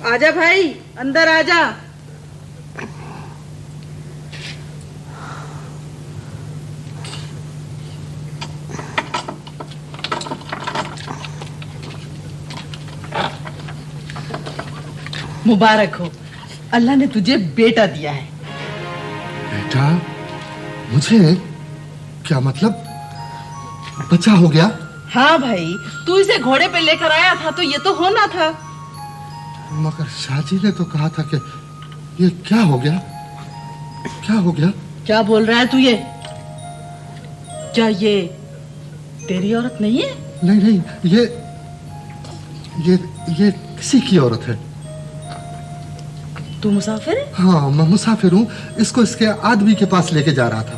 आजा भाई, अंदर आजा। मुबारक हो, अल्लाह ने तुझे बेटा दिया है। बेटा? मुझे? क्या मतलब बच्चा हो गया? हाँ भाई, तू इसे घोड़े पे लेकर आया था तो ये तो होना था। मगर शाहजी ने तो कहा था कि ये क्या हो गया? क्या हो गया? क्या बोल रहा है तू ये? क्या ये तेरी औरत नहीं है? नहीं नहीं, ये किसी की औरत है। तू मुसाफिर है? हाँ, मैं मुसाफिर हूँ। इसको इसके आदमी के पास लेके जा रहा था।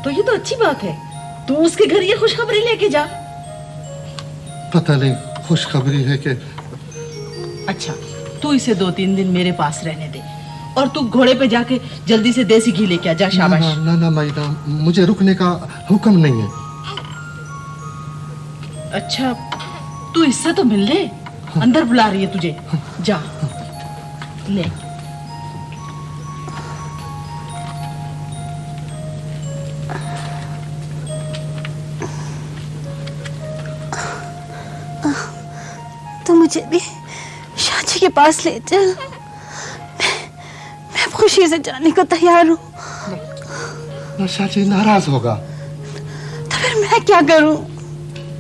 तो ये तो अच्छी बात है, तू उसके घर ये खुशखबरी लेके जा। पता नहीं खुशखबरी है कि। अच्छा, तू इसे 2-3 दिन मेरे पास रहने दे और तू घोड़े पे जाके जल्दी से देसी घी लेके आ जा। शाबाश। ना ना माइदा, मुझे रुकने का हुक्म नहीं है। अच्छा, तू इससे तो मिल ले। अंदर बुला रही है तुझे। जा ले। तो मुझे भी शाहजी के पास ले चल। मैं खुशी से जाने को तैयार हूँ। शाहजी नाराज होगा। तो फिर मैं क्या करूँ?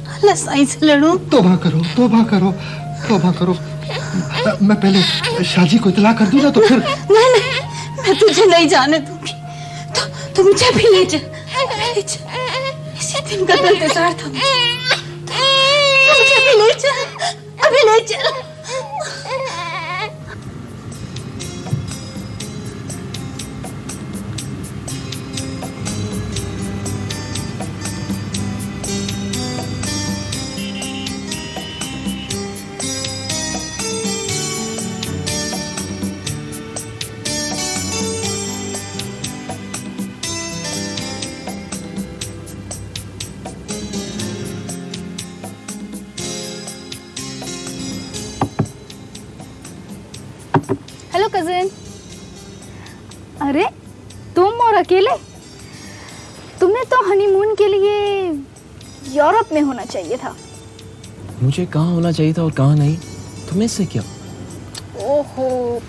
अल्लाह साईं से लड़ूं? तौबा करो, तौबा करो, तौबा करो। मैं पहले शाहजी को इतला कर दूं ना तो फिर। नहीं नहीं, मैं तुझे नहीं जाने दूंगी। तो मुझे भी ले जा, ले जा। इसी दिन का तो इंतजार था मुझे। तो मुझे भी ले जा, अभी ले जा। Hello cousin. अरे तुम और अकेले? तुम्हें तो हनीमून के लिए यूरोप में होना चाहिए था। मुझे कहाँ होना चाहिए था और कहाँ नहीं, तुम्हें से क्या? ओहो,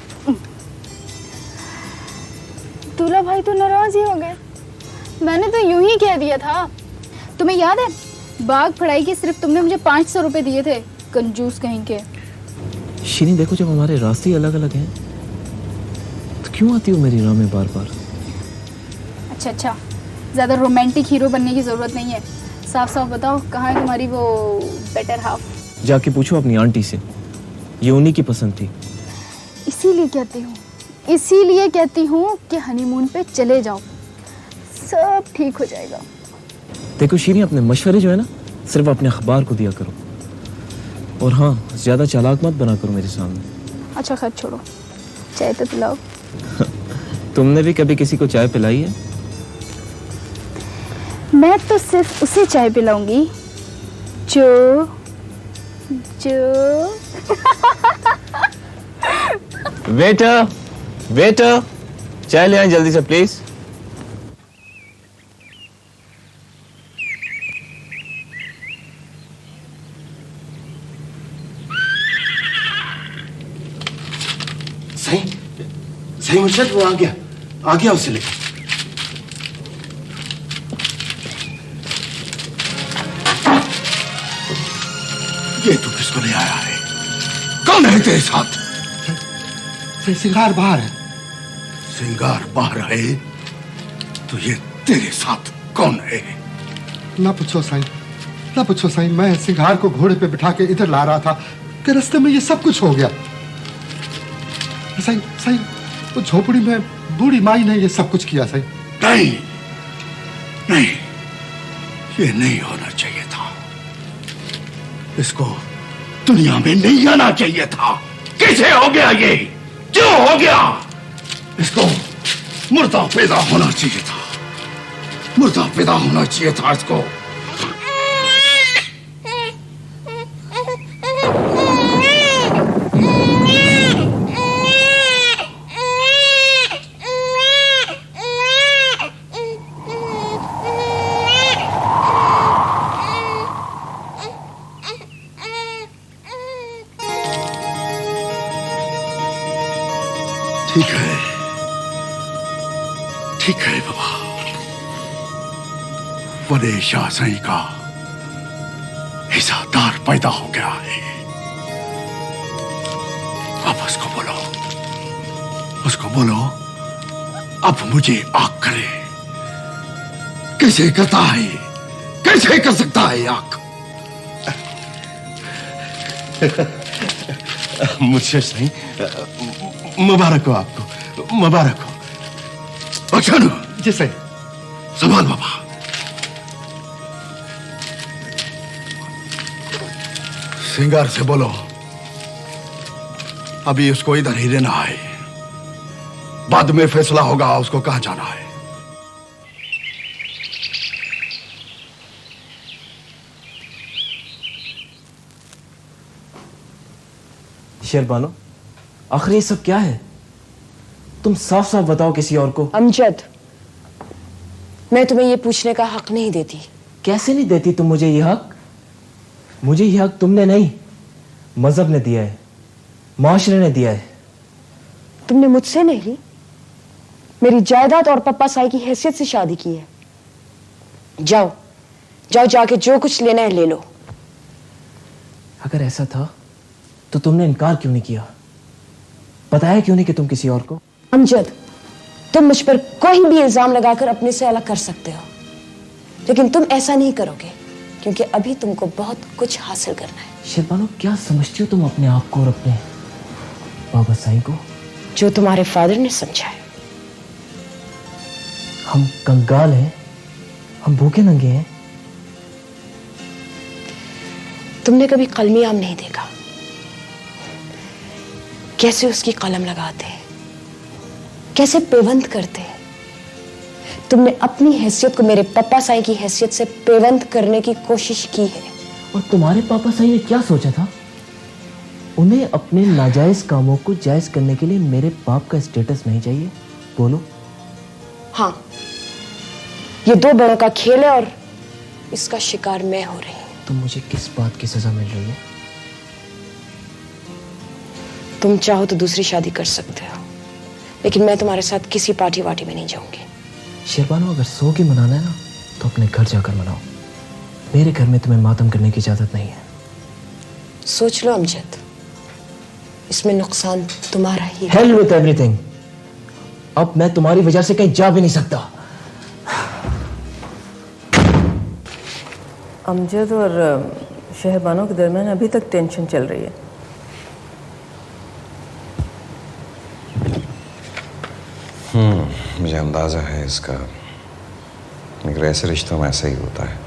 दूल्हा भाई तो नाराज ही हो गए। मैंने तो यूं ही कह दिया था। तुम्हें याद है, बाग फड़ाई के सिर्फ तुमने मुझे 500 रुपए दिए थे, कंजूस कहीं के। शीनी देखो, जब हमारे रास्ते अलग अलग हैं तो क्यों आती हो मेरी राह में बार बार? अच्छा, ज्यादा रोमांटिक हीरो बनने की जरूरत नहीं है। साफ साफ बताओ, कहाँ है तुम्हारी वो बेटर हाफ? जाके पूछो अपनी आंटी से, ये उन्हीं की पसंद थी। इसीलिए कहती हूँ कि हनीमून पे चले जाओ, सब ठीक हो जाएगा। देखो शीनी, अपने मशवरे जो है ना, सिर्फ अपने अखबार को दिया करो। और हाँ, ज्यादा चालाक मत बना करो मेरे सामने। अच्छा खैर छोड़ो, चाय तो पिलाओ। तुमने भी कभी किसी को चाय पिलाई है? मैं तो सिर्फ उसे चाय पिलाऊंगी जो वेटर, चाय ले आए जल्दी से प्लीज। सही मुर्शद, वो आ गया उसे लेकर। ये तू किसको ले आया है? कौन है तेरे साथ? सिंगार बाहर है। सिंगार बाहर है तो ये तेरे साथ कौन है? ना पूछो साईं, मैं सिंगार को घोड़े पे बिठा के इधर ला रहा था कि रास्ते में ये सब कुछ हो गया। साईं, वो झोपड़ी में बूढ़ी माई ने ये सब कुछ किया। साईं नहीं, ये नहीं होना चाहिए था। इसको दुनिया में नहीं आना चाहिए था। कैसे हो गया ये? क्यों हो गया? इसको मुर्दा पैदा होना चाहिए था, इसको। ठीक है बाबा, वने शाह सही का हिस्सादार पैदा हो गया है। अब उसको बोलो अब मुझे आग करे। कैसे करता है, कैसे कर सकता है आग? मुझसे सही मुबारक हो आपको, मुबारक हो। अच्छा न, जी सही। संभाल बाबा। सिंगार से बोलो अभी उसको इधर ही रहना है, बाद में फैसला होगा उसको कहां जाना है। शेरबानो, आखिर ये सब क्या है? तुम साफ साफ बताओ किसी और को। अमजद, मैं तुम्हें ये पूछने का हक नहीं देती। कैसे नहीं देती तुम मुझे ये हक? मुझे ये हक तुमने नहीं, मजहब ने दिया है, माशरे ने दिया है। तुमने मुझसे नहीं, मेरी जायदाद और पप्पा साई की हैसियत से शादी की है। जाओ जाओ, जाके जो कुछ लेना है ले लो। अगर ऐसा था तो तुमने इनकार क्यों नहीं किया? बताया क्यों नहीं कि तुम किसी और को? अमजद, तुम मुझ पर कोई भी इल्जाम लगाकर अपने से अलग कर सकते हो, लेकिन तुम ऐसा नहीं करोगे क्योंकि अभी तुमको बहुत कुछ हासिल करना है। शेरबानो, क्या समझती हो तुम अपने आप को और अपने बाबा साईं को? जो तुम्हारे फादर ने समझा है। हम कंगाल हैं, हम भूखे नंगे हैं। तुमने कभी कलमी आम नहीं देखा? कैसे उसकी कलम लगाते हैं, कैसे पेवंद करते हैं। तुमने अपनी हैसियत को मेरे पापा साईं की हैसियत से पेवंद करने की कोशिश की है। और तुम्हारे पापा साईं ने क्या सोचा था? उन्हें अपने नाजायज कामों को जायज करने के लिए मेरे बाप का स्टेटस नहीं चाहिए? बोलो। हाँ, ये दो बड़ों का खेल है और इसका शिकार मैं हो रही हूं। तो मुझे किस बात की सजा मिल रही है? तुम चाहो तो दूसरी शादी कर सकते हो, लेकिन मैं तुम्हारे साथ किसी पार्टी वार्टी में नहीं जाऊंगी। शेरबानो, अगर सो की मनाना है ना तो अपने घर जाकर मनाओ। मेरे घर में तुम्हें मातम करने की इजाजत नहीं है। सोच लो अमजद, इसमें नुकसान तुम्हारा ही है। Hell with everything। अब मैं तुम्हारी वजह से कहीं जा भी नहीं सकता। अमजद और शहरबानों के दरमियान अभी तक टेंशन चल रही है। मुझे अंदाज़ा है इसका, मगर ऐसे रिश्तों में ऐसा ही होता है।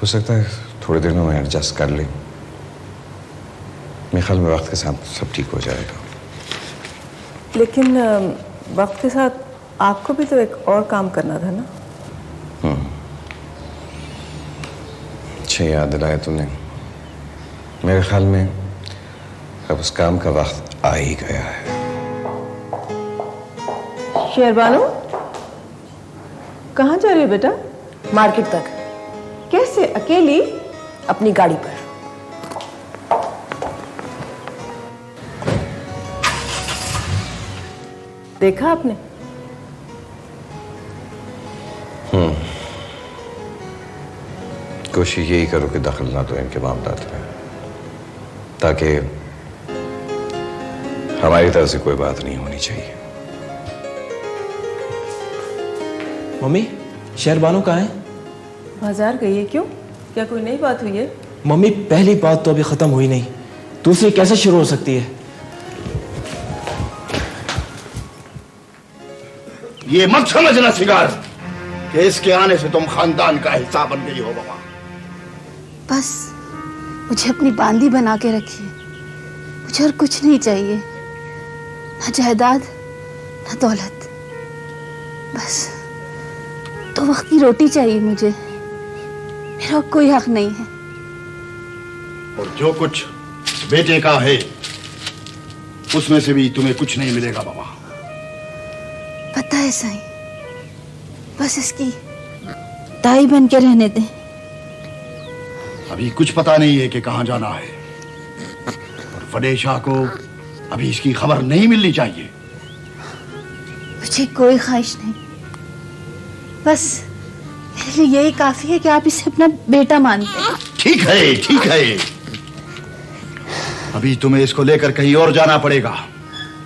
हो सकता है थोड़े दिनों में एडजस्ट कर लें। मेरे ख्याल में वक्त के साथ सब ठीक हो जाएगा। लेकिन वक्त के साथ आपको भी तो एक और काम करना था ना? अच्छा याद दिलाया तुमने। मेरे ख्याल में अब उस काम का वक्त आ ही गया है। शहरबानो, कहाँ जा रही हो बेटा? मार्केट तक। कैसे, अकेली? अपनी गाड़ी पर। देखा आपने? कोशिश यही करो कि दखल ना दो इनके मामलात में, ताकि हमारी तरफ से कोई बात नहीं होनी चाहिए। मम्मी, शेरबानो कहाँ है? बाजार गई है। क्यों, क्या कोई नई बात हुई है? मम्मी, पहली बात तो अभी खत्म हुई नहीं, दूसरी कैसे शुरू हो सकती है? ये मत समझना सिंगार कि इसके आने से तुम खानदान का हिस्सा बन गई हो बाबा। बस मुझे अपनी बांदी बना के रखिए, मुझे और कुछ नहीं चाहिए, ना जायदाद ना दौलत, बस 2 वक्त की रोटी चाहिए मुझे। मेरा कोई हक नहीं है। और जो कुछ इस बेटे का है उसमें से भी तुम्हें कुछ नहीं मिलेगा बाबा। पता है साईं, बस इसकी दाई बन के रहने दें। अभी कुछ पता नहीं है कि कहां जाना है, और वडे शाह को अभी इसकी खबर नहीं मिलनी चाहिए। मुझ मुझे कोई ख्वाहिश नहीं, बस मेरे लिए यही काफी है कि आप इसे अपना बेटा मानते हैं। ठीक है, ठीक है। अभी तुम्हें इसको लेकर कहीं और जाना पड़ेगा।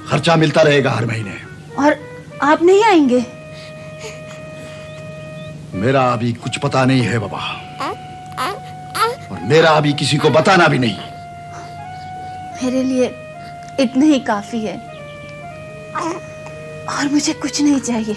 खर्चा मिलता रहेगा हर महीने। और आप नहीं आएंगे? मेरा अभी कुछ पता नहीं है बाबा, और मेरा अभी किसी को बताना भी नहीं। मेरे लिए इतना ही काफी है, और मुझे कुछ नहीं चाहिए।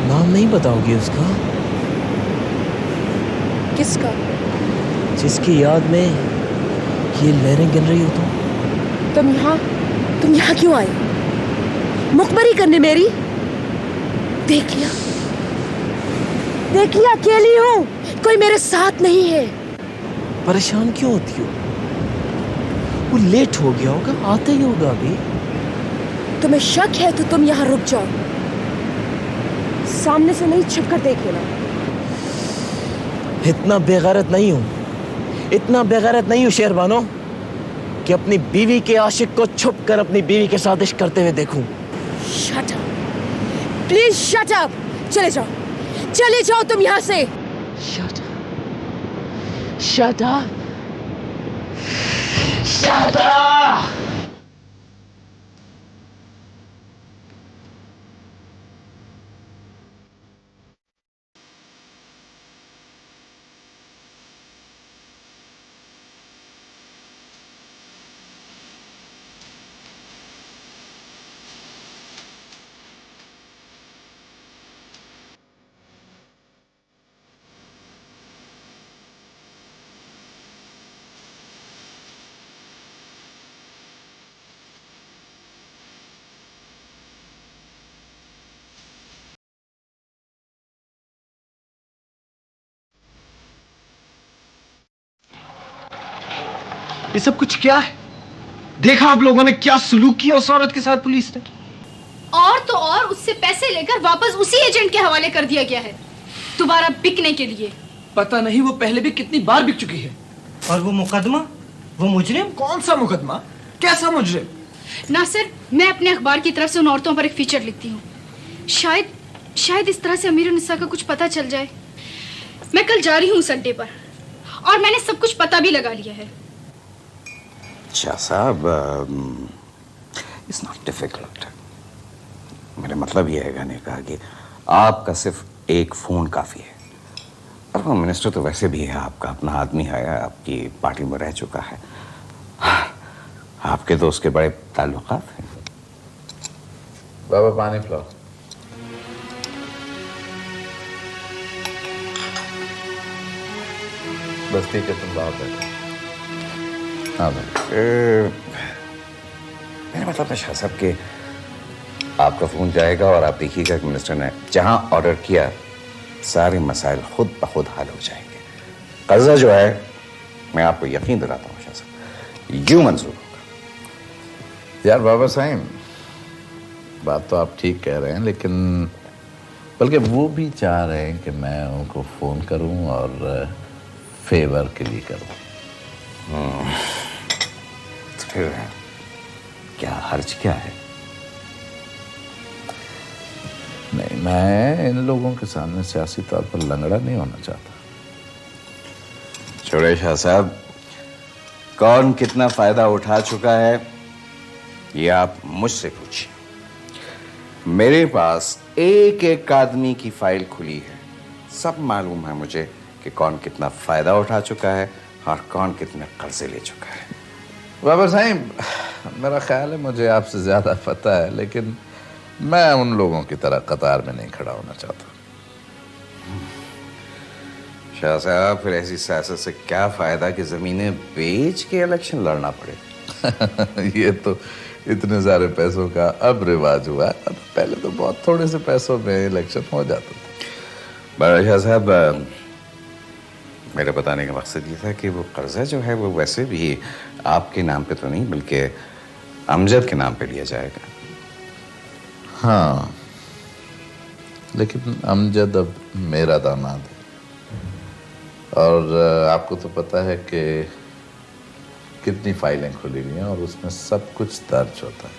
नाम नहीं बताओगी उसका? किसका? जिसकी याद में ये लहरें गिन रही हो तुम यहाँ क्यों आए? मुखबरी करने मेरी? देख लिया अकेली हूँ, कोई मेरे साथ नहीं है। परेशान क्यों होती हो? वो लेट हो गया होगा, आता ही होगा अभी। तुम्हें शक है तो तुम यहाँ रुक जाओ, सामने से नहीं छिप कर देख लेना। इतना बेगैरत नहीं हूं शेरबानो कि अपनी बीवी के आशिक को छुप कर अपनी बीवी के साथ इश्क करते हुए देखूं। Shut up, please shut up. चले जाओ तुम यहाँ से। Shut up. ये सब कुछ क्या है? देखा आप लोगों ने क्या सलूक किया उस औरत के साथ पुलिस ने? और तो और उससे पैसे लेकर वापस उसी एजेंट के हवाले कर दिया गया है, दोबारा बिकने के लिए। पता नहीं वो पहले भी कितनी बार बिक चुकी है। और वो मुकदमा, वो मुजरिम? कौन सा मुकदमा? कैसा मुजरिम? नासिर, मैं अपने अखबार की तरफ से उन औरतों पर एक फीचर लिखती हूँ। शायद इस तरह से अमीर निसा का कुछ पता चल जाए। मैं कल जा रही हूँ उस अड्डे पर, और मैंने सब कुछ पता भी लगा लिया है। अच्छा साहब, इट्स नॉट डिफिकल्ट। मेरा मतलब ये है कहने का कि आपका सिर्फ एक फोन काफी है। और वो मिनिस्टर तो वैसे भी है, आपका अपना आदमी है, आपकी पार्टी में रह चुका है, आपके तो उसके बड़े ताल्लुकात हैं। बाबा पानी पिलाओ। बस ठीक है, तुम बाहर बैठो। हाँ भाई, मेरा मतलब है शाह साहब कि आपका फोन जाएगा और आप देखिएगा कि मिनिस्टर ने जहां ऑर्डर किया सारे मसाइल खुद ब खुद हल हो जाएंगे। कर्जा जो है, मैं आपको यकीन दिलाता हूँ शाह साहब, यूं मंजूर होगा। यार बाबा साहब, बात तो आप ठीक कह रहे हैं, लेकिन बल्कि वो भी चाह रहे हैं कि मैं उनको फोन करूं और फेवर के लिए करूं। तो फिर क्या हर्ज क्या है? नहीं, मैं इन लोगों के सामने सियासी तौर पर लंगड़ा नहीं होना चाहता। छोड़े शाह साहब, कौन कितना फायदा उठा चुका है ये आप मुझसे पूछिए। मेरे पास एक एक आदमी की फाइल खुली है। सब मालूम है मुझे कि कौन कितना फायदा उठा चुका है और कौन कितने कर्जे ले चुका है। बाबर साहब, मेरा ख्याल है मुझे आपसे ज्यादा पता है, लेकिन मैं उन लोगों की तरह कतार में नहीं खड़ा होना चाहता। शाह साहब, फिर ऐसी सियासत से क्या फायदा कि जमीनें बेच के इलेक्शन लड़ना पड़े। ये तो इतने सारे पैसों का अब रिवाज हुआ है, पहले तो बहुत थोड़े से पैसों में इलेक्शन हो जाता था। बड़ा शाह साहब, मेरे बताने का मकसद ये था कि वो कर्जा जो है वो वैसे भी आपके नाम पे तो नहीं बल्कि अमजद के नाम पे लिया जाएगा। हाँ, लेकिन अमजद अब मेरा दामाद है और आपको तो पता है कि कितनी फाइलें खुली हुई हैं और उसमें सब कुछ दर्ज होता है।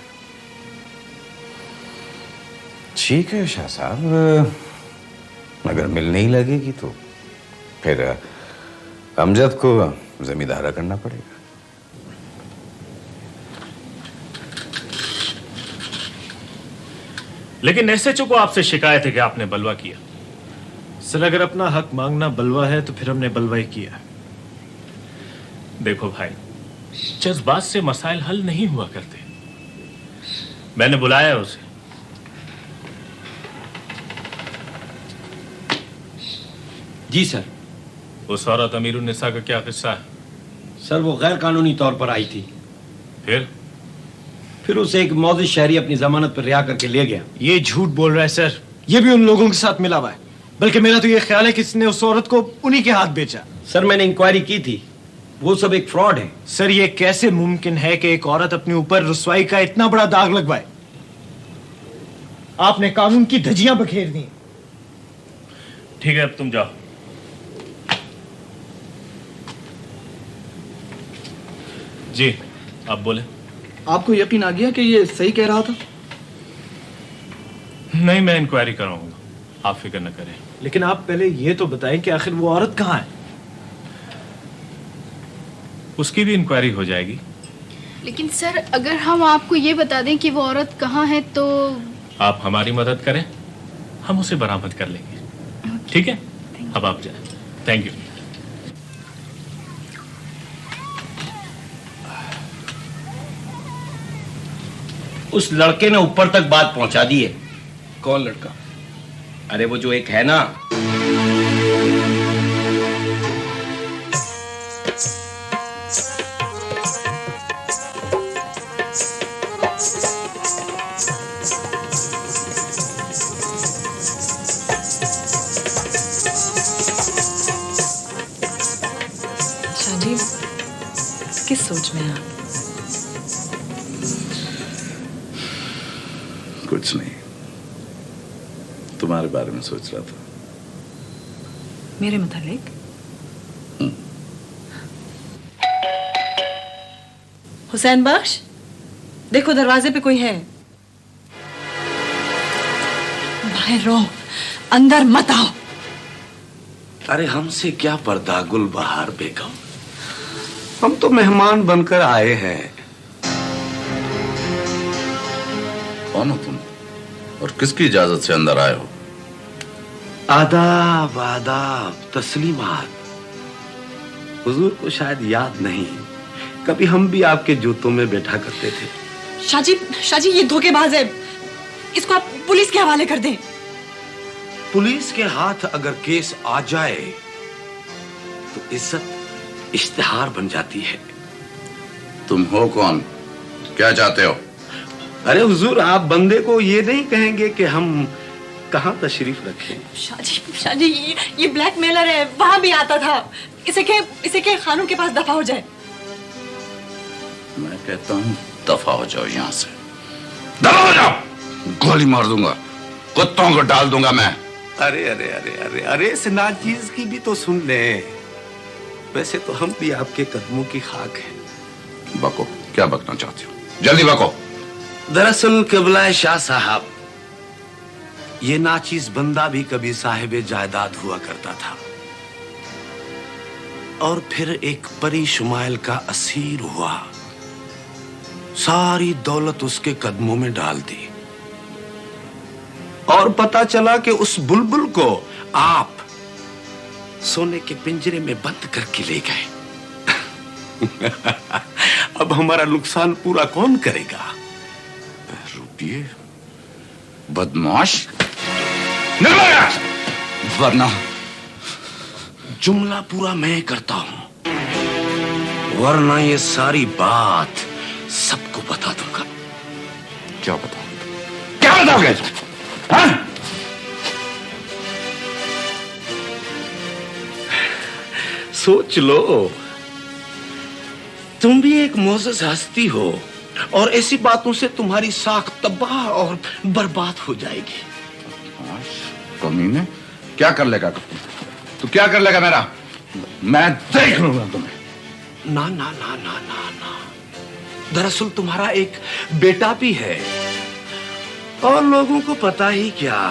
ठीक है शाह साहब, अगर मिल नहीं लगेगी तो फिर अमजद को जमींदारा करना पड़ेगा। लेकिन एसएचओ को आपसे शिकायत है कि आपने बलवा किया। सर, अगर अपना हक मांगना बलवा है तो फिर हमने बलवा ही किया। देखो भाई, जज्बात से मसाइल हल नहीं हुआ करते। मैंने बुलाया उसे। जी सर। उस औरत अमीरुन्निसा का क्या किस्सा है? सर, वो गैर कानूनी तौर पर आई थी। फिर उसे एक मौजूद शहरी अपनी जमानत पर रिहा करके ले गया। ये झूठ बोल रहा है सर, ये भी उन लोगों के साथ मिला हुआ है। बल्कि मेरा तो ये ख्याल है कि इसने उस औरत को उन्हीं के हाथ बेचा। सर, मैंने इंक्वायरी की थी, वो सब एक फ्रॉड है। सर, ये कैसे मुमकिन है कि एक औरत अपने ऊपर रुसवाई का इतना बड़ा दाग लगवाए? आपने कानून की धज्जियां बखेर दी। ठीक है, अब तुम जाओ। जी, आप बोले। आपको यकीन आ गया कि ये सही कह रहा था? नहीं, मैं इंक्वायरी कराऊंगा, आप फिक्र न करें। लेकिन आप पहले ये तो बताएं कि आखिर वो औरत कहाँ है? उसकी भी इंक्वायरी हो जाएगी। लेकिन सर, अगर हम आपको ये बता दें कि वो औरत कहाँ है तो आप हमारी मदद करें, हम उसे बरामद कर लेंगे। ठीक है, अब आप जाएं। Thank you. उस लड़के ने ऊपर तक बात पहुंचा दी है। कौन लड़का? अरे वो जो एक है ना, शाजी, किस सोच में हैं आप? कुछ नहीं, तुम्हारे बारे में सोच रहा था। मेरे मुतालिक? हुसैन बख्श, देखो दरवाजे पे कोई है। बाहर रहो, अंदर मत आओ। अरे हमसे क्या पर्दा गुलबहार बेगम, हम तो मेहमान बनकर आए हैं। कौन हो तुम और किसकी इजाजत से अंदर आए हो? आदाब आदाब, तस्लीमात। हुजूर को शायद याद नहीं, कभी हम भी आपके जूतों में बैठा करते थे। शाजी ये धोखेबाज है, इसको आप पुलिस के हवाले कर दें। पुलिस के हाथ अगर केस आ जाए तो इज्जत इश्तिहार बन जाती है। तुम हो कौन, क्या चाहते हो? अरे हुजूर, आप बंदे को ये नहीं कहेंगे कि हम कहाँ तशरीफ रखें। शाजी ये ब्लैकमेलर है, वहां भी आता था। इसे के खानों के पास दफा हो जाए। मैं कहता हूँ दफा हो जाओ यहाँ से। दफा हो जाओ, गोली मार दूंगा, कुत्तों को डाल दूंगा मैं। अरे अरे अरे अरे अरे, इस नाचीज की भी तो सुन ले। वैसे तो हम भी आपके कदमों की खाक हैं। बको, क्या बकना चाहते हो, जल्दी बको। दरअसल क़िबला शाह साहब, ये नाचीज बंदा भी कभी साहिब जायदाद हुआ करता था और फिर एक परी शुमाइल का असीर हुआ, सारी दौलत उसके कदमों में डाल दी। और पता चला कि उस बुलबुल को आप सोने के पिंजरे में बंद करके ले गए। अब हमारा नुकसान पूरा कौन करेगा? रुकिए, बदमाश, निकलो यहाँ से, वरना जुमला पूरा मैं करता हूं, वरना ये सारी बात सबको बता दूंगा। क्या बताओ? क्या बताओगे? हाँ? सोच लो, तुम भी एक मोअज़्ज़ज़ हस्ती हो और ऐसी बातों से तुम्हारी साख तबाह और बर्बाद हो जाएगी। कमीने, क्या कर लेगा तू? क्या कर लेगा मेरा? मैं देख लूंगा तुम्हें। ना ना ना ना ना ना, दरअसल तुम्हारा एक बेटा भी है और लोगों को पता ही क्या।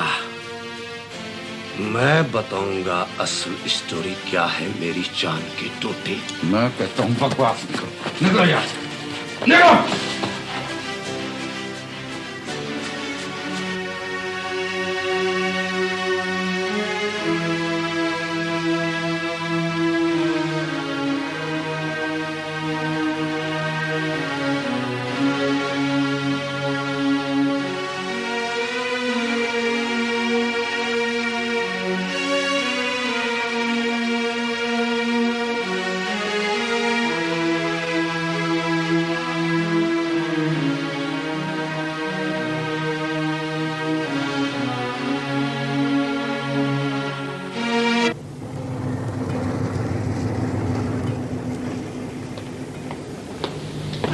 मैं बताऊंगा असल स्टोरी क्या है मेरी जान की टोटी। मैं कहता हूं बकवास निकलो, निकलो यहाँ से, निकलो।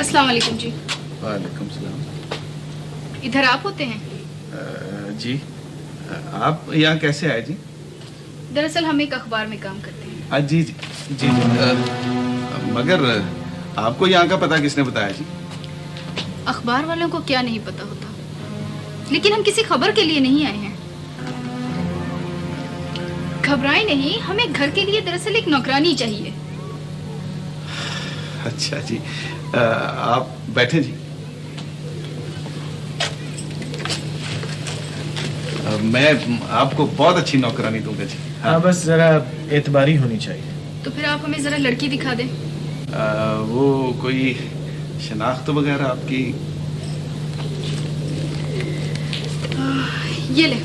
अस्सलाम वालेकुम जी। वालेकुम सलाम। इधर आप होते हैं? जी, आप यहाँ कैसे आए जी? दरअसल हम एक अखबार में काम करते हैं। जी जी जी, मगर आपको यहाँ का पता किसने बताया जी? अखबार वालों को क्या नहीं पता होता, लेकिन हम किसी खबर के लिए नहीं आए हैं। घबराएं नहीं, हमें घर के लिए दरअसल एक नौकरानी चाहिए। अच्छा जी, आप बैठे जी। मैं आपको बहुत अच्छी नौकरानी दूंगा जी। हाँ, बस जरा एतबारी होनी चाहिए। तो फिर आप हमें जरा लड़की दिखा दें। वो कोई शनाख्त वगैरह आपकी? ये ले।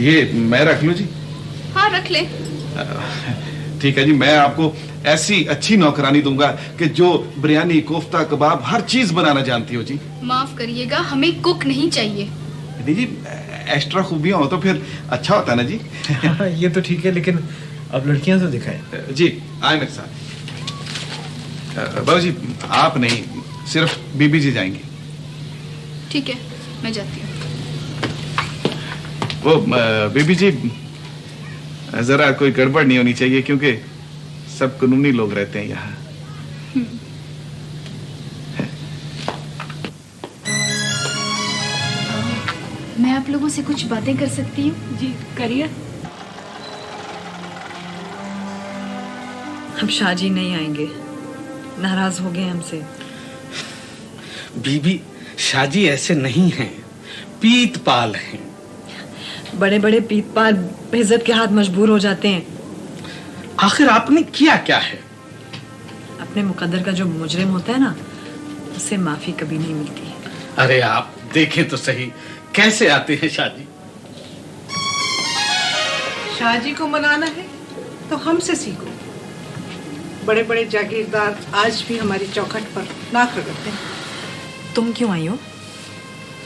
ये मैं रख लूं जी? हाँ, रख ले। ठीक है जी, मैं आपको ऐसी अच्छी नौकरानी दूंगा कि जो बिरयानी, कोफ्ता, कबाब हर चीज बनाना जानती हो जी। माफ करिएगा, हमें कुक नहीं चाहिए। नहीं जी, एक्स्ट्रा खूबियां हो तो फिर अच्छा होता ना जी। हाँ, ये तो ठीक है, लेकिन अब लड़कियां तो दिखाएं। जी आए मेरे साथ। बाबू जी, आप नहीं, सिर्फ बीबी जी जाएंगी। ठीक है, मैं जाती हूँ। वो बीबी जी, जरा कोई गड़बड़ नहीं होनी चाहिए, क्योंकि सब कानूनी लोग रहते हैं यहाँ। मैं आप लोगों से कुछ बातें कर सकती हूँ? जी करिए। अब शाहजी नहीं आएंगे, नाराज हो गए हमसे। बीबी, शाहजी ऐसे नहीं हैं, पीतपाल हैं। बड़े बड़े पीतपाल बेइज्जत के हाथ मजबूर हो जाते हैं। आखिर आपने किया क्या है? अपने मुकद्दर का जो मुजरिम होता है ना, उससे माफी कभी नहीं मिलती। अरे आप देखें तो सही, कैसे आते हैं शाहजी। शाहजी को मनाना है तो हमसे सीखो। बड़े बड़े जागीरदार आज भी हमारी चौखट पर नाक रगड़ते हैं। तुम क्यों आई हो?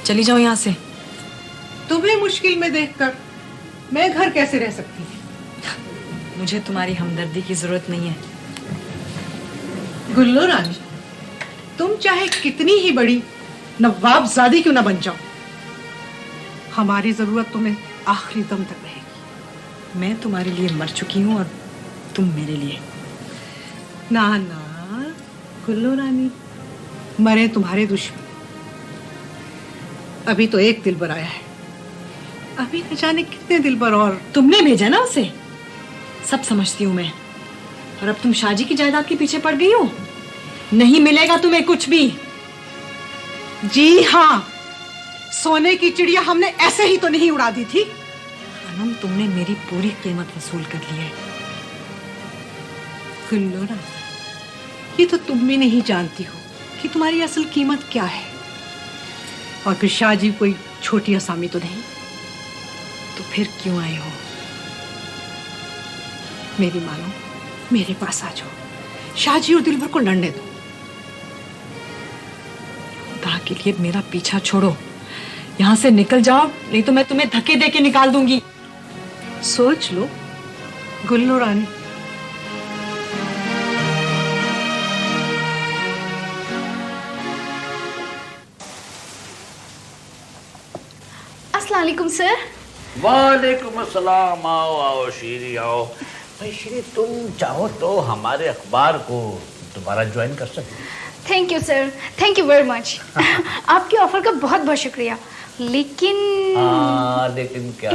चली जाओ यहाँ से। तुम्हें मुश्किल में देखकर मैं घर कैसे रह सकती हूँ? मुझे तुम्हारी हमदर्दी की जरूरत नहीं है। गुल्लो रानी, तुम चाहे कितनी ही बड़ी नवाबजादी क्यों ना बन जाओ, हमारी जरूरत तुम्हें आखिरी दम तक रहेगी। मैं तुम्हारे लिए मर चुकी हूँ और तुम मेरे लिए। ना ना गुल्लो रानी, मरे तुम्हारे दुश्मन। अभी तो एक दिलबर आया है, अभी न जाने कितने दिलबर और। तुमने भेजा ना उसे, सब समझती हूँ मैं। और अब तुम शाहजी की जायदाद के पीछे पड़ गई हो। नहीं मिलेगा तुम्हें कुछ भी। जी हाँ, सोने की चिड़िया हमने ऐसे ही तो नहीं उड़ा दी थी। खानम, तुमने मेरी पूरी कीमत वसूल कर ली है। गुल्लोरा, ये तो तुम भी नहीं जानती हो कि तुम्हारी असल कीमत क्या है। और फिर शाहजी कोई छोटी असामी तो नहीं, तो फिर क्यों आए हो? मेरी मानो, मेरे पास आ जाओ, शाहजी और दिलबर को लड़ने दो। खुदा के लिए मेरा पीछा छोड़ो, यहां से निकल जाओ, नहीं तो मैं तुम्हें धक्के देके निकाल दूंगी। सोच लो गुल्लो रानी। अस्सलाम वालेकुम सर। वालेकुम अस्सलाम। आओ आओ शीरी आओ। भाई शीरी, तुम चाहो तो हमारे अखबार को दोबारा ज्वाइन कर सकते हो। Thank you sir, thank you very much. आपके ऑफर का बहुत बहुत शुक्रिया, लेकिन लेकिन क्या?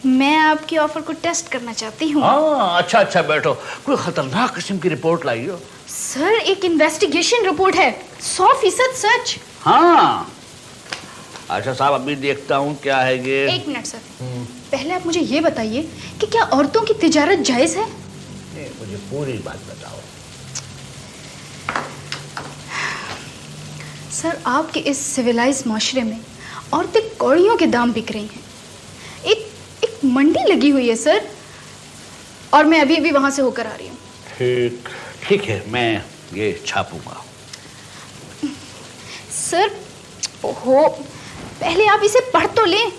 मैं आपकी ऑफर को टेस्ट करना चाहती हूँ। अच्छा अच्छा, बैठो। कोई खतरनाक किस्म की रिपोर्ट लाई हो? सर, एक इन्वेस्टिगेशन रिपोर्ट है, 100% सच। हाँ, अच्छा साहब, अभी देखता हूँ क्या है ये। एक मिनट सर, पहले आप मुझे ये बताइए कि क्या औरतों की तिजारत जायज है? मुझे पूरी बात बताओ। सर, आपके इस सिविलाइज माशरे में औरतें कौड़ियों के दाम बिक रही हैं। एक मंडी लगी हुई है सर, और मैं अभी अभी वहां से होकर आ रही हूँ। ठीक ठीक है, मैं ये छापूंगा। सर, ओहो, पहले आप इसे पढ़ तो लें,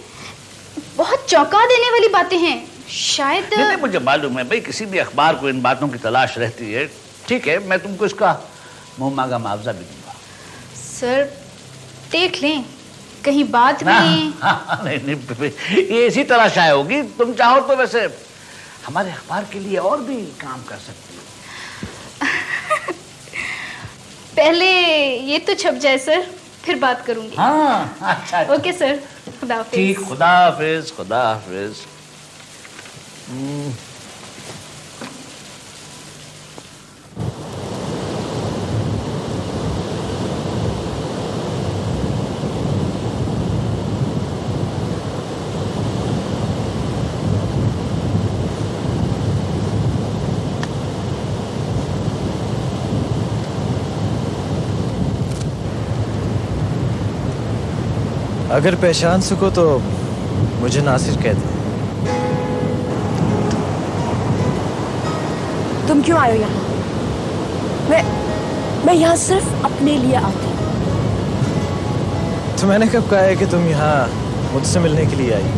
बहुत चौंका देने वाली बातें हैं। शायद नहीं, मुझे मालूम है भाई, किसी भी अखबार को इन बातों की तलाश रहती है। ठीक है, मैं तुमको इसका मुंह मांगा मुआवजा भी दूंगा। सर, देख लें, कहीं बाद में। नहीं, ये इसी तरह शाये होगी। तुम चाहो तो वैसे हमारे अखबार के लिए और भी काम कर सकती हो। पहले ये तो छप जाए सर, फिर बात करूंगी। हाँ, अच्छा। ओके सर, खुदा हाफिज। ठीक, खुदा हाफिज, खुदा हाफिज। अगर पहचान सको तो मुझे नासिर कह दे। तुम क्यों आए हो यहाँ? मैं यहाँ सिर्फ अपने लिए आती हूँ। तो मैंने कब कहा है कि तुम यहाँ मुझसे मिलने के लिए आई?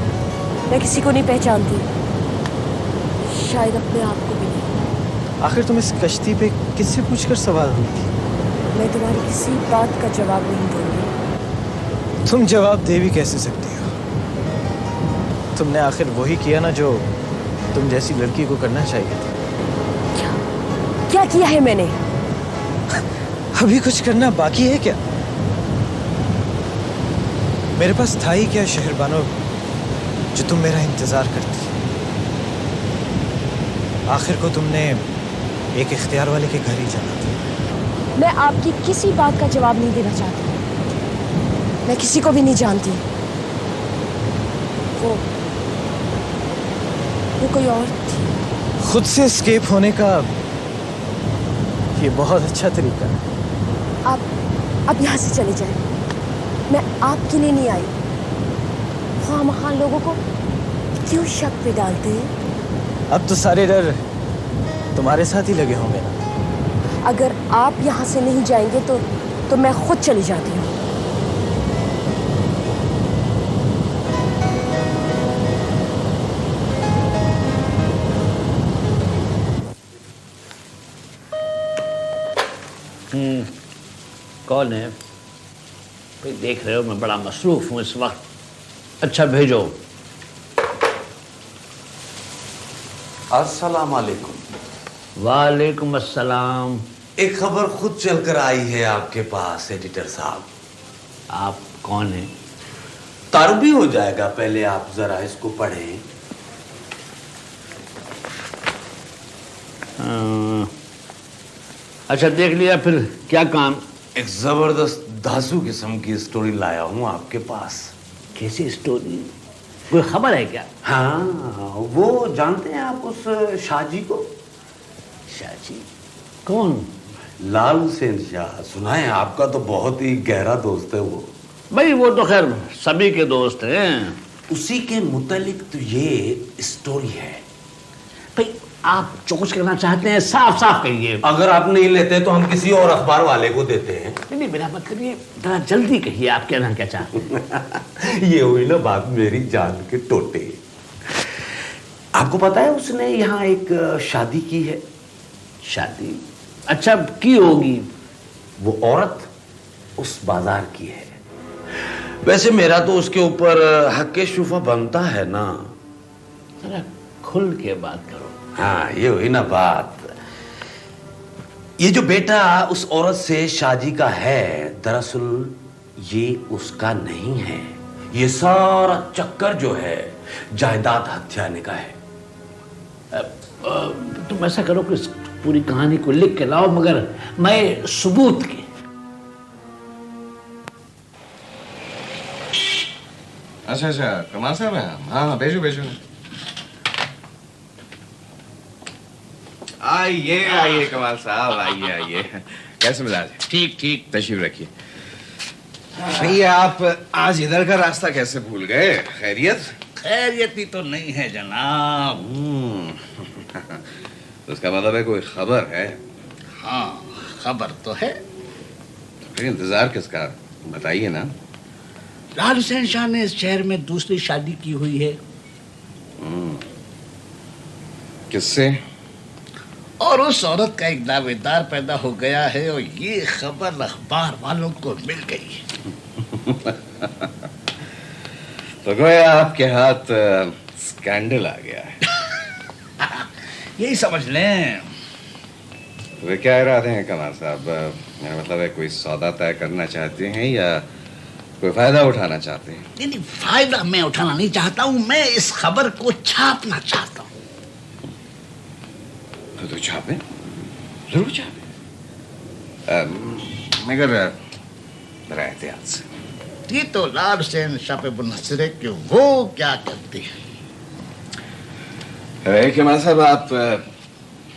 मैं किसी को नहीं पहचानती, शायद अपने आप को भी नहीं। आखिर तुम इस कश्ती पे किससे पूछकर सवार हुई थी? मैं तुम्हारी किसी बात का जवाब नहीं दूंगी। तुम जवाब दे भी कैसे सकती हो? तुमने आखिर वही किया ना जो तुम जैसी लड़की को करना चाहिए था। क्या किया है मैंने? अभी कुछ करना बाकी है क्या? मेरे पास था ही क्या शहरबानो जो तुम मेरा इंतजार करती। आखिर को तुमने एक इख्तियार वाले के घर ही जाना था। मैं आपकी किसी बात का जवाब नहीं देना चाहती। मैं किसी को भी नहीं जानती। वो कोई और थी। खुद से एस्केप होने का ये बहुत अच्छा तरीका है। आप यहाँ से चले जाएं। मैं आपके लिए नहीं आई। ख़ामख़ा लोगों को क्यों शक पे डालते हैं? अब तो सारे डर तुम्हारे साथ ही लगे होंगे ना। अगर आप यहाँ से नहीं जाएंगे तो मैं खुद चली जाती हूँ। कौन है भाई? देख रहे हो मैं बड़ा मसरूफ हूँ इस वक्त। अच्छा भेजो। अस्सलाम वालेकुम। वालेकुम अस्सलाम। एक खबर खुद चलकर आई है आपके पास एडिटर साहब। आप कौन हैं? तारुबी हो जाएगा, पहले आप जरा इसको पढ़ें। अच्छा देख लिया, फिर क्या काम? एक जबरदस्त दासू किस्म की स्टोरी लाया हूं आपके पास। कैसी स्टोरी? कोई खबर है क्या? हाँ, वो जानते हैं आप उस शाहजी को? शाहजी? कौन? लाल सेन शाह। सुना है, आपका तो बहुत ही गहरा दोस्त है वो। भाई वो तो खैर सभी के दोस्त हैं। उसी के मुतालिक तो ये स्टोरी है। भाई आप जो कुछ करना चाहते हैं साफ साफ कहिए। अगर आप नहीं लेते तो हम किसी और अखबार वाले को देते हैं। नहीं, मेरा मतलब ये जरा जल्दी कहिए, आप कहना क्या चाहते हैं। ये हुई ना बात मेरी जान के टोटे। आपको पता है उसने यहाँ एक शादी की है। शादी? अच्छा, की होगी। वो औरत उस बाजार की है। वैसे मेरा तो उसके ऊपर हक शुफा बनता है ना। जरा खुल के बात करो। हाँ, ये हुई ना बात। ये जो बेटा उस औरत से शादी का है, दरअसल ये उसका नहीं है। ये सारा चक्कर जो है जायदाद हत्याने का है। तुम ऐसा करो कि पूरी कहानी को लिख के लाओ, मगर मैं सबूत के। अच्छा, कमाल साहब हैं? हाँ, भेजो भेजो। आइए कमाल साहब, आइए। कैसे मिजाज? ठीक ठीक, तशरीफ रखिए। भैया आप आज इधर का रास्ता कैसे भूल गए? खैरियत? खैरियत ही तो नहीं है जनाब। तो उसका मतलब है कोई खबर है? हाँ, खबर तो है। फिर इंतजार किसका? बताइए ना। लाल हुसैन शाह ने इस शहर में दूसरी शादी की हुई है। किससे? और उस औरत का एक दावेदार पैदा हो गया है और ये खबर अखबार वालों को मिल गई। तो गोया आपके हाथ स्कैंडल आ गया है। यही समझ लें। वे क्या इरादे हैं कमाल साहब? मेरा मतलब है कोई सौदा तय करना चाहते हैं या कोई फायदा उठाना चाहते हैं? नहीं, फायदा मैं उठाना नहीं चाहता हूं, मैं इस खबर को छापना चाहता हूं। तो छापे, जरूर छापे, मगर जरा एहतियात से। ये तो लाल हुसैन शाह पे मुनहसर है कि वो क्या करती है। अरे कमाल साहब, आप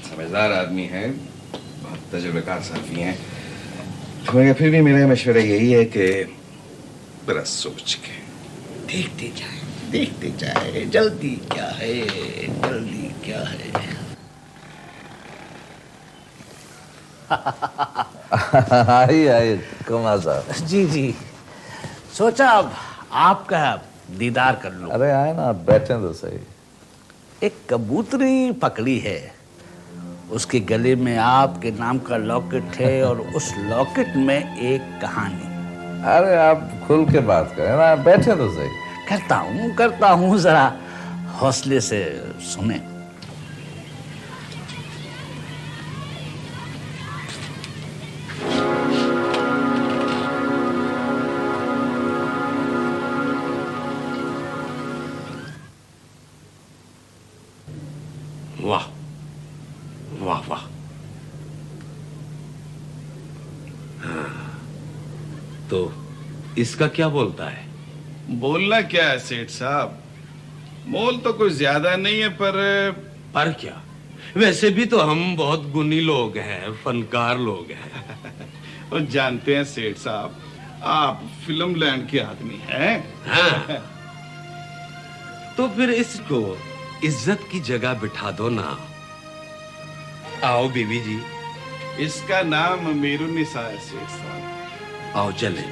समझदार आदमी हैं, बहुत तजुर्बेकार साफी हैं, मगर फिर भी मेरा मशवरा यही है कि बड़ा सोच के देखते जाए। जल्दी क्या है। आइए कमाल साहब। जी, सोचा अब आपका दीदार कर लूं। अरे आए ना, आप बैठे तो सही। एक कबूतरी पकड़ी है, उसके गले में आपके नाम का लॉकेट है और उस लॉकेट में एक कहानी। अरे आप खुल के बात करें ना, बैठे तो सही। करता हूँ, जरा हौसले से सुने। वाह वाह वाह। हाँ, तो इसका क्या बोलता है? बोलना क्या है सेठ साहब, मोल तो कोई ज्यादा नहीं है, पर क्या? वैसे भी तो हम बहुत गुणी लोग हैं, फनकार लोग हैं। और जानते हैं सेठ साहब, आप फिल्म लैंड के आदमी हैं। हाँ। तो फिर इसको इज्जत की जगह बिठा दो ना। आओ बीबी जी। इसका नाम मीरुन्निसा है सेठ साहब। आओ चले,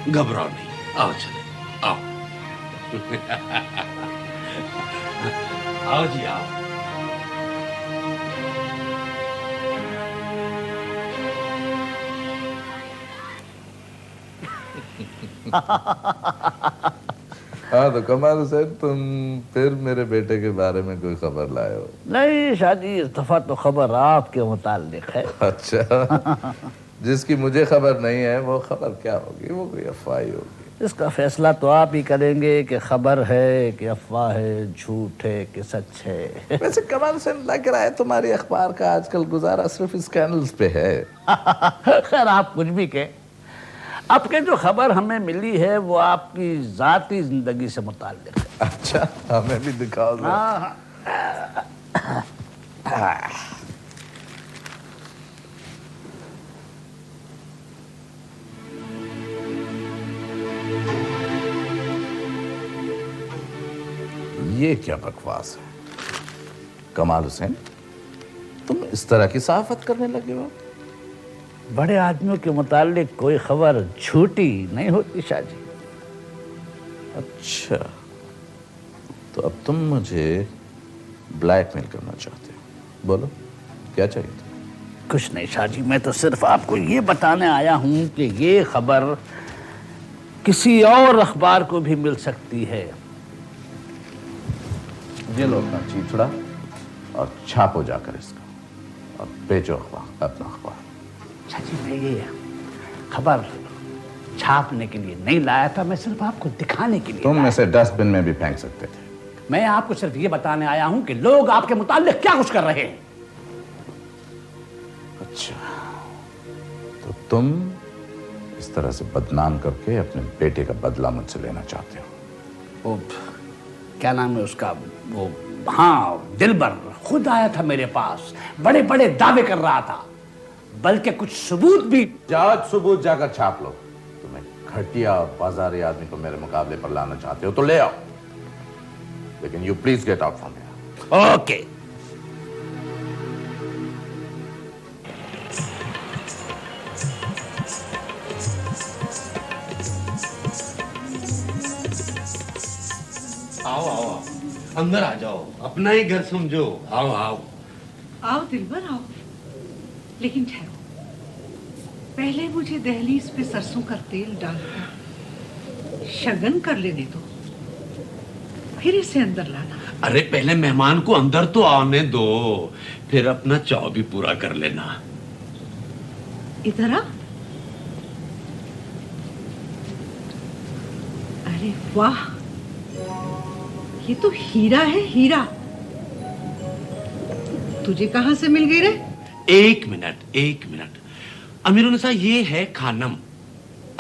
घबराओ नहीं, आओ चले, आओ। आओ जी आओ। हाँ तो कमाल हुसैन, तुम फिर मेरे बेटे के बारे में कोई खबर लाए हो? नहीं शादी, इस दफा तो खबर आपके मुताल्लिक है। अच्छा, जिसकी मुझे खबर नहीं है वो खबर क्या होगी? वो कोई अफवाह ही होगी। इसका फैसला तो आप ही करेंगे कि खबर है कि अफवाह है, झूठ है कि सच है। वैसे कमाल हुसैन, लग रहा है तुम्हारी अखबार का आजकल गुजारा सिर्फ स्कैंडल्स पे है। खैर आप कुछ भी कहें, अब के जो खबर हमें मिली है वो आपकी जाती जिंदगी से मुताल्लिक है। अच्छा, हमें भी दिखाओ जरा। हाँ। ये क्या बकवास है? कमाल हुसैन, तुम इस तरह की सहाफत करने लगे हो? बड़े आदमियों के मुतालिक कोई खबर झूठी नहीं होती शाहजी। अच्छा, तो अब तुम मुझे ब्लैकमेल करना चाहते हो? बोलो, क्या चाहिए था? कुछ नहीं शाहजी, मैं तो सिर्फ आपको ये बताने आया हूं कि ये खबर किसी और अखबार को भी मिल सकती है। ये लो अपना चीथड़ा और छापो जाकर इसका, और बेचो अखबार, अपना अखबार। शाहजी, मैं ये खबर छापने के लिए नहीं लाया था, मैं सिर्फ आपको दिखाने के लिए तुम इसे डस्टबिन में भी फेंक सकते थे। मैं आपको सिर्फ ये बताने आया हूं कि लोग आपके मुताल्लिक क्या कुछ कर रहे हैं। अच्छा, तो तुम इस तरह से बदनाम करके अपने बेटे का बदला मुझसे लेना चाहते हो? वो क्या नाम है उसका, वो हाँ दिलबर खुद आया था मेरे पास, बड़े बड़े दावे कर रहा था, बल्कि कुछ सबूत भी। जाओ सबूत जाकर छाप लो। तुम्हें घटिया और बाजारी आदमी को मेरे मुकाबले पर लाना चाहते हो तो ले आओ, लेकिन you please get out from here. Okay. आओ आओ आओ, अंदर आ जाओ, अपना ही घर समझो। आओ आओ आओ दिलबर आओ, लेकिन ठहरो, पहले मुझे दहलीज पे सरसों का तेल डालकर शगन कर लेने दो, फिर इसे अंदर लाना। अरे पहले मेहमान को अंदर तो आने दो, फिर अपना चाव भी पूरा कर लेना। इधर आ। अरे वाह, ये तो हीरा है, हीरा। तुझे कहां से मिल गई रे? एक मिनट अमीरुन्निसा, ये है खानम।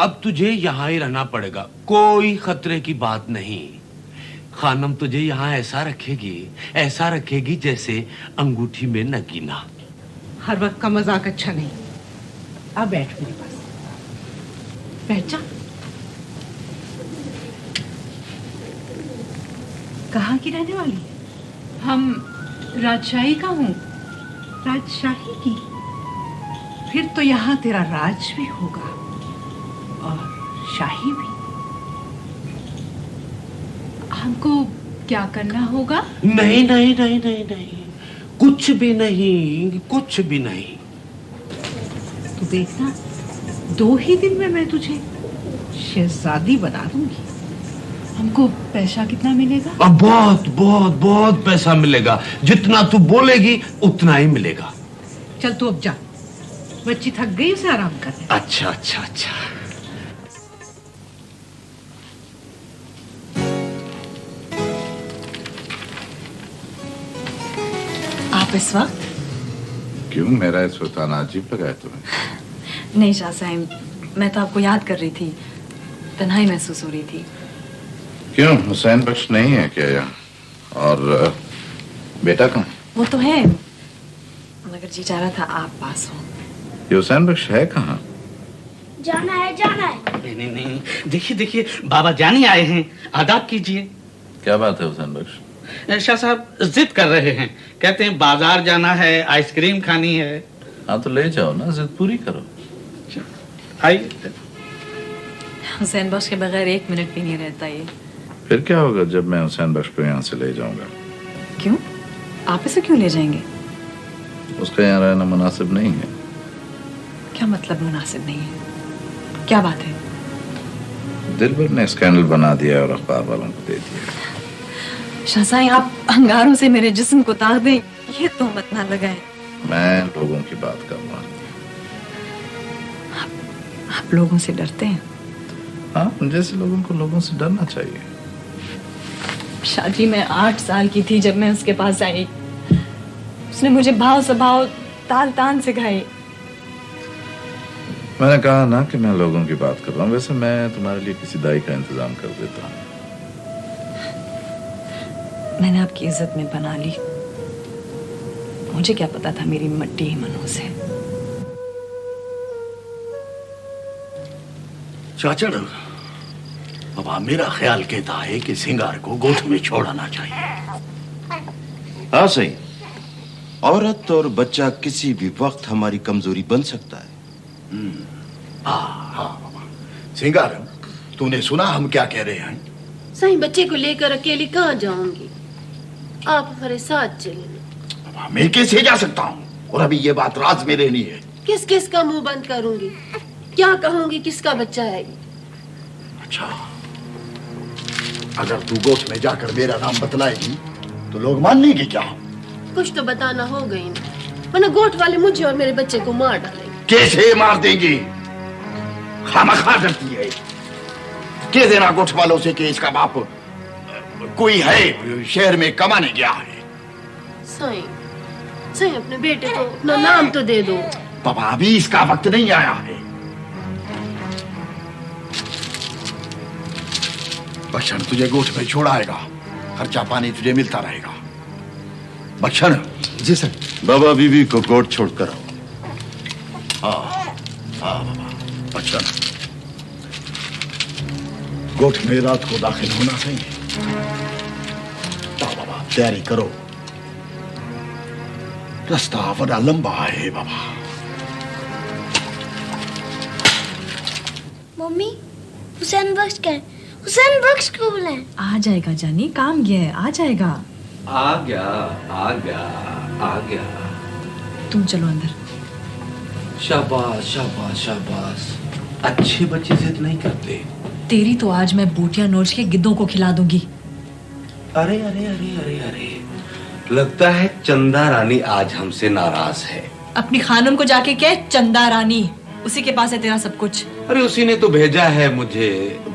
अब तुझे यहाँ ही रहना पड़ेगा, कोई खतरे की बात नहीं। खानम तुझे यहाँ ऐसा रखेगी जैसे अंगूठी में नगीना। हर वक्त का मजाक अच्छा नहीं। अब बैठ मेरे पास, बैठ जा। कहाँ की रहने वाली है? हम राजशाही का हूँ। राजशाही की? फिर तो यहाँ तेरा राज भी होगा और शाही भी। हमको क्या करना होगा? नहीं, कुछ भी नहीं। तू देखना, 2 ही दिन में मैं तुझे शहजादी बना दूंगी। हमको पैसा कितना मिलेगा? अब बहुत पैसा मिलेगा, जितना तू बोलेगी उतना ही मिलेगा। चल तू अब जा, बच्ची थक गई, उसे आराम कर दे। अच्छा। आप इस वक्त? क्यों, मेरा इस वक्त आना अजीब लगा है तुम्हें? नहीं शाह साहब, मैं तो आपको याद कर रही थी, तन्हाई महसूस हो रही थी। क्यों, हुसैन बख्श नहीं है क्या यहाँ? और बेटा कहाँ? वो तो है, मगर जी चाह रहा था आप पास हो। ये हुसैन बख्श है कहाँ? जाना है। नहीं, देखिए बाबा जानी आए हैं, आदाब कीजिए। क्या बात है हुसैन बख्श? शाह साहब जिद कर रहे हैं, कहते हैं बाजार जाना है, आइसक्रीम खानी है। हाँ तो ले जाओ ना, जिद पूरी करो। आइए। हुसैन बख्श के बगैर 1 मिनट भी नहीं रहता ये। फिर क्या होगा जब मैं हुसैन बख्श को यहाँ से ले जाऊंगा? क्यों, आप इसे क्यों ले जाएंगे? उसका यहाँ रहना मुनासिब नहीं है। क्या मतलब मुनासिब नहीं है? क्या बात है? दिलबर ने स्कैंडल बना दिया और अखबार वालों को दे दिया। शाहसाई, आप अंगारों से मेरे जिस्म को ताक दें, ये तो मत ना लगाएं। मैं लोगों की बात कर रहा हूँ। आप लोगों से डरते हैं? हाँ, जैसे लोगों को लोगों से डरना चाहिए। शादी में 8 साल की थी जब मैं उसके पास आई। उसने मुझे भाव स्वभाव ताल तान सिखाई। मैंने कहा ना कि मैं लोगों की बात कर रहा हूँ। वैसे मैं तुम्हारे लिए किसी दाई का इंतजाम कर देता हूँ। मैंने आपकी इज्जत में बना ली। मुझे क्या पता था मेरी मट्टी ही मनों से। चाचड़, बाबा मेरा ख्याल कहता है कि सिंगार को गोद में छोड़ना चाहिए। हाँ सही, औरत और बच्चा किसी भी वक्त हमारी कमजोरी बन सकता है। हाँ बाबा। सिंगार, तूने सुना हम क्या कह रहे हैं? सही बच्चे को लेकर अकेली कहाँ जाऊंगी, आप हमारे साथ चलिए। बाबा मैं कैसे जा सकता हूँ, और अभी ये बात राज में रहनी है। किस किस का मुंह बंद करूंगी, क्या कहूंगी, किसका बच्चा है ये? अच्छा, अगर तू गोठ में जाकर मेरा नाम बतलाएगी तो लोग मान लेंगे क्या? कुछ तो बताना होगा ही ना, वरना गोठ वाले मुझे और मेरे बच्चे को मार डालेंगे। कैसे मार देंगे? खामखा करती है। कह देना गोठ वालों से कि इसका बाप कोई है, शहर में कमाने गया है। सही सही, अपने बेटे को अपना नाम तो दे दो। बाबा अभी इसका वक्त नहीं आया है। बच्चन तुझे गोठ में छोड़ाएगा, खर्चा पानी तुझे मिलता रहेगा। बच्चन। जी सर। बाबा बीबी को गोठ छोड़कर आओ। हाँ बाबा। बच्चन, गोठ में रात को दाखिल होना चाहिए। बाबा तैयारी करो, रास्ता बड़ा लंबा है बाबा। मम्मी, हुसैन बख्श क्या है? हुसैन बख्श को बुलाएं। आ जाएगा जानी, काम गया है, आ जाएगा। आ गया आ गया आ गया। तुम चलो अंदर। शाबाश शाबाश शाबाश, अच्छे बच्चे जिद नहीं करते। तेरी तो आज मैं बूटियां नोच के गिद्धों को खिला दूंगी। अरे अरे अरे अरे अरे, लगता है चंदा रानी आज हमसे नाराज है। अपनी खानम को जाके कह, चंदा रानी उसी के पास है तेरा सब कुछ। अरे उसी ने तो भेजा है मुझे।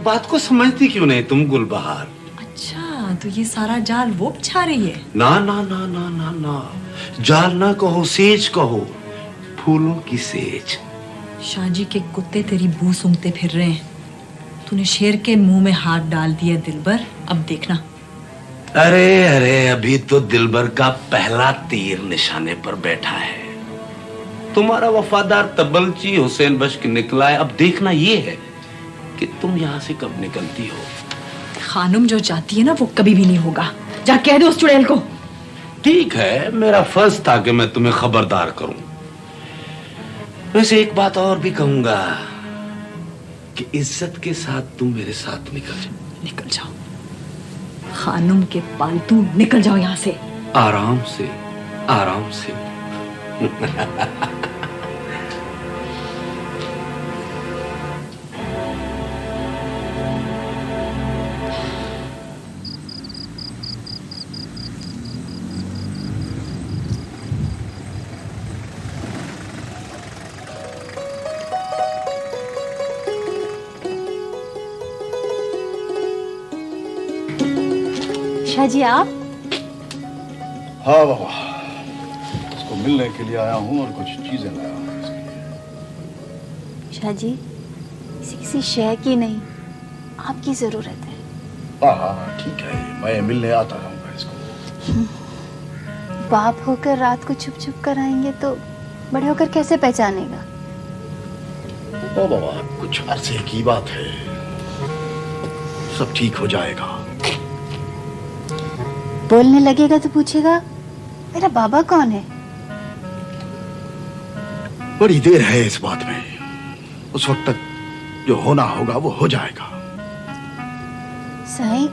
बात को समझती क्यों नहीं तुम गुलबहार? अच्छा, तो ये सारा जाल वो बिछा रही है? ना ना ना ना ना ना, जाल ना कहो, सेज कहो, फूलों की सेज। शाहजी के कुत्ते तेरी बू सूंघते फिर रहे हैं। तूने शेर के मुंह में हाथ डाल दिया दिलबर, अब देखना। अरे अरे, अभी तो दिलबर का पहला तीर निशाने पर बैठा है। तुम्हारा वफादार तबलची हुसैन बख्श निकला है। अब देखना ये है कि तुम यहाँ से कब निकलती हो। खानुम जो चाहती है ना, वो कभी भी नहीं होगा। जा कह दो उस चुड़ैल को। ठीक है, मेरा फर्ज था कि मैं तुम्हें खबरदार करूं। वैसे एक बात और भी कहूंगा कि इज्जत के साथ तुम मेरे साथ निकल जाओ। खानुम के पालतू, निकल जाओ यहाँ से। आराम से आराम से। शाहजी आप? हाँ बाबा, उसको मिलने के लिए आया हूँ और कुछ चीजें लाया हूँ इसके लिए। शाहजी, इसे किसी शय की नहीं, आपकी जरूरत है। हाँ ठीक है, मैं मिलने आता रहूंगा इसको। बाप होकर रात को छुप छुप कर आएंगे तो बड़े होकर कैसे पहचानेगा? ओ बाबा, कुछ अरसे की बात है, सब ठीक हो जाएगा। बोलने लगेगा तो पूछेगा मेरा बाबा कौन है? बड़ी देर है इस बात में, उस वक्त तक जो होना होगा वो हो जाएगा। साईं,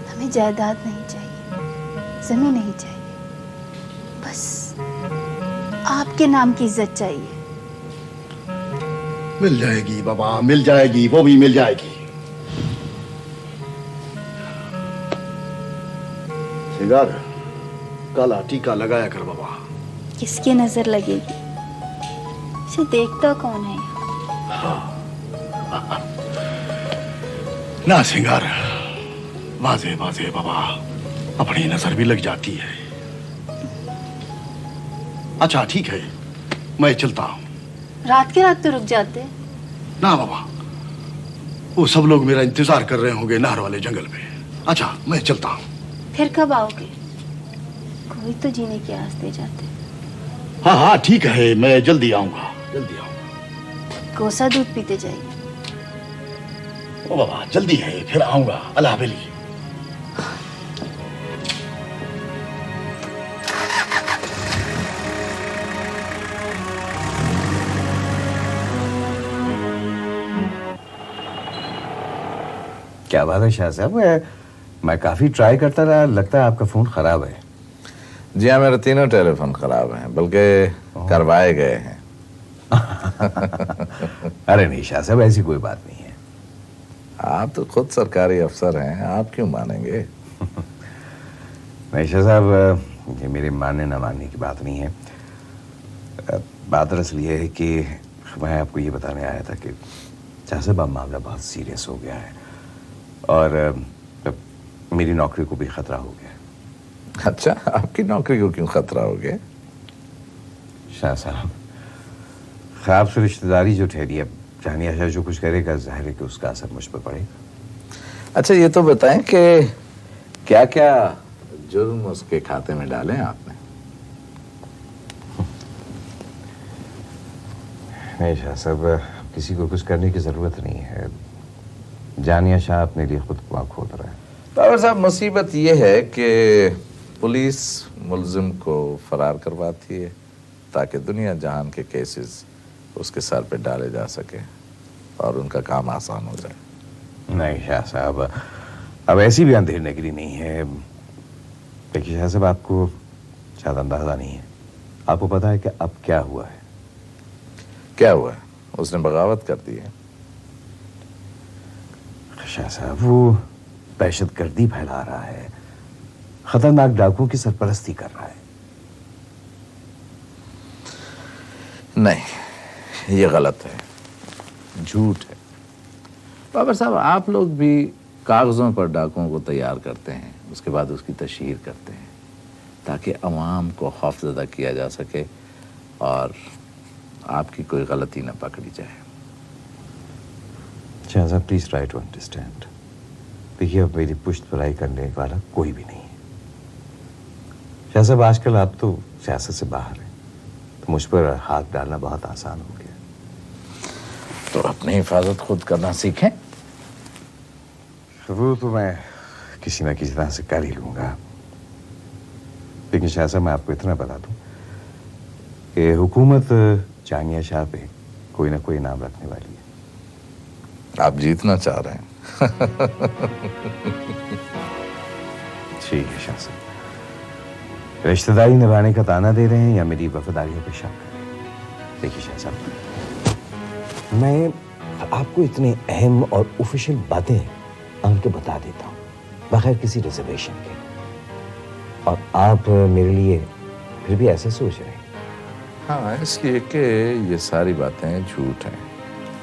हमें जायदाद नहीं चाहिए, जमीन नहीं चाहिए, बस आपके नाम की इज्जत चाहिए। मिल जाएगी बाबा, मिल जाएगी, वो भी मिल जाएगी। सिंगार, काला टीका लगाया कर बाबा। किसकी नजर लगेगी? इसे देखता कौन है? ना सिंगार, वाजे वाजे बाबा, अपनी नजर भी लग जाती है। अच्छा ठीक है, मैं चलता हूं। रात के रात तो रुक जाते। ना बाबा, वो सब लोग मेरा इंतजार कर रहे होंगे नहर वाले जंगल में। अच्छा, मैं चलता हूँ। फिर कब आओगे? कोई तो जीने की आस दे जाते। हाँ हाँ ठीक है, मैं जल्दी आऊंगा, जल्दी आऊंगा। कोसा दूध पीते जाइए। ओ बाबा, जल्दी है, फिर आऊंगा। अल्लाह हवेली। क्या बात है शाह साहब, मैं काफी ट्राई करता रहा, लगता है आपका फोन खराब है। जी हाँ, मेरे तीनों टेलीफोन खराब हैं, बल्कि करवाए गए हैं। अरे नहीं शाह साहब, ऐसी कोई बात नहीं है। आप तो खुद सरकारी अफसर हैं, आप क्यों मानेंगे? नहीं शाह साहब, ये मेरे मानने ना मानने की बात नहीं है। बात दरअसल ये है कि मैं आपको ये बताने आया था कि शाह साहब अब मामला बहुत सीरियस हो गया है और मेरी नौकरी को भी खतरा हो गया। अच्छा, आपकी नौकरी को क्यों खतरा हो गया? शाह साहब, ख्वाब से रिश्तेदारी जो ठहरी, अब जानिया शाह जो कुछ करेगा जाहिर है कि उसका असर मुझ पर पड़े। अच्छा, ये तो बताएं कि क्या क्या जुर्म उसके खाते में डाले आपने? नहीं शाह साहब, किसी को कुछ करने की जरूरत नहीं है। जानिया शाह अपने लिए खुद कुआं खोद रहा है। बाबर साहब, मुसीबत ये है कि पुलिस मुलजिम को फरार करवाती है ताकि दुनिया जहान के केसेस उसके सर पे डाले जा सके और उनका काम आसान हो जाए। नहीं शाह साहब, अब ऐसी भी अंधेर नगरी नहीं है। देखिए शाह साहब, आपको शायद अंदाजा नहीं है। आपको पता है कि अब क्या हुआ है? क्या हुआ है? उसने बगावत कर दी है। शाह साहब, वो दहशतगर्दी फैला रहा है, खतरनाक डाकुओं की सरपरस्ती कर रहा है। नहीं, ये गलत है, झूठ है। बाबर साहब, आप लोग भी कागजों पर डाकुओं को तैयार करते हैं, उसके बाद उसकी तशहीर करते हैं ताकि अवाम को खौफजदा किया जा सके और आपकी कोई गलती न पकड़ी जाए। शाह साहब, प्लीज ट्राई टू अंडरस्टैंड। देखिए, अब मेरी पुश्त बुराई करने वाला कोई भी नहीं है। शाह साहब, आजकल आप तो सियासत से बाहर हैं, तो मुझ पर हाथ डालना बहुत आसान हो गया। तो अपनी हिफाजत खुद करना सीखें। वो तो मैं किसी ना किसी तरह से कर ही लूंगा। लेकिन शाह साहब, मैं आपको इतना बता दूं कि हुकूमत जानिया शाह पे कोई ना कोई नाम रखने वाली है। आप जीतना चाह रहे हैं? ठीक है शाह साहब, रिश्तेदारी निभाने का ताना दे रहे हैं या मेरी वफादारियों पे शक कर रहे हैं? देखिए शाह साहब, मैं आपको इतने अहम और ऑफिशियल बातें आन के बता देता हूँ बगैर किसी रिजर्वेशन के, और आप मेरे लिए फिर भी ऐसा सोच रहे हैं। हाँ, इसलिए कि ये सारी बातें झूठ हैं।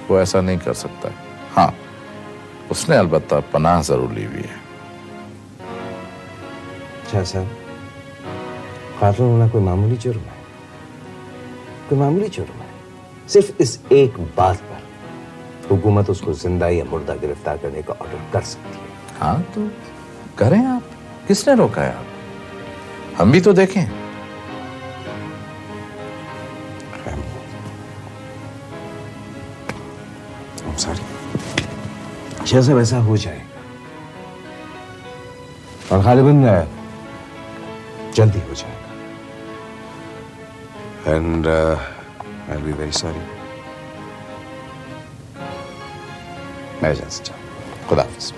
वो ऐसा नहीं कर सकता। हाँ, उसने अलबत्ता पनाह जरूर ली हुई है। शाह साहब, कातिल होना कोई मामूली जुर्म है? कोई मामूली जुर्म है? सिर्फ इस एक बात पर हुकूमत उसको जिंदा या मुर्दा गिरफ्तार करने का ऑर्डर कर सकती है। हाँ, तो करें आप। किसने रोका है आप? हम भी तो देखें। सॉरी शाह साहब, ऐसा हो जाएगा और गालिबन जल्दी हो जाएगा। And I will be very sorry. मैं इजाज़त चाहूँ। खुदा हाफिज़।